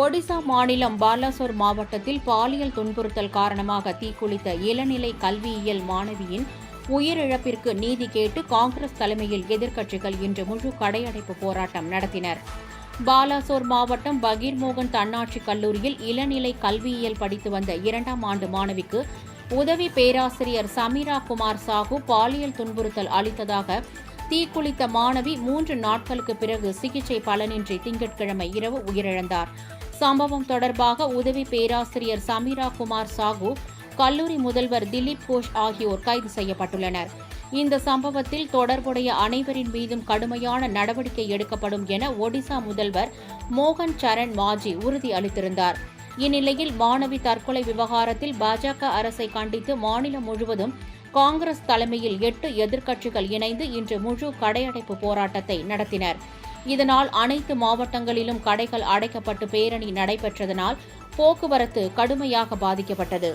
ஒடிசா மாநிலம் பாலாசோர் மாவட்டத்தில் பாலியல் துன்புறுத்தல் காரணமாக தீக்குளித்த இளநிலை கல்வியியல் மாணவியின் உயிரிழப்பிற்கு நீதி கேட்டு காங்கிரஸ் தலைமையில் எதிர்க்கட்சிகள் இன்று முழு கடையடைப்பு போராட்டம் நடத்தினர். பாலாசோர் மாவட்டம் பகீர்மோகன் தன்னாட்சி கல்லூரியில் இளநிலை கல்வியியல் படித்து வந்த 2ஆம் ஆண்டு மாணவிக்கு உதவி பேராசிரியர் சமீரா குமார் சாஹூ பாலியல் துன்புறுத்தல் அளித்ததாக தீக்குளித்த மாணவி 3 நாட்களுக்கு பிறகு சிகிச்சை பலனின்றி திங்கட்கிழமை இரவு உயிரிழந்தார். சம்பவம் தொடர்பாக உதவி பேராசிரியர் சமீரா குமார் சாஹூ, கல்லூரி முதல்வர் திலீப் கோஷ் ஆகியோர் கைது செய்யப்பட்டுள்ளனர். இந்த சம்பவத்தில் தொடர்புடைய அனைவரின் மீதும் கடுமையான நடவடிக்கை எடுக்கப்படும் என ஒடிசா முதல்வர் மோகன் சரண் மாஜி உறுதி அளித்திருந்தார். இந்நிலையில் மாணவி தற்கொலை விவகாரத்தில் பாஜக அரசை கண்டித்து மாநிலம் முழுவதும் காங்கிரஸ் தலைமையில் 8 எதிர்க்கட்சிகள் இணைந்து இன்று முழு கடையடைப்பு போராட்டத்தை நடத்தினர். இதனால் அனைத்து மாவட்டங்களிலும் கடைகள் அடைக்கப்பட்டு பேரணி நடைபெற்றதனால் போக்குவரத்து கடுமையாக பாதிக்கப்பட்டது.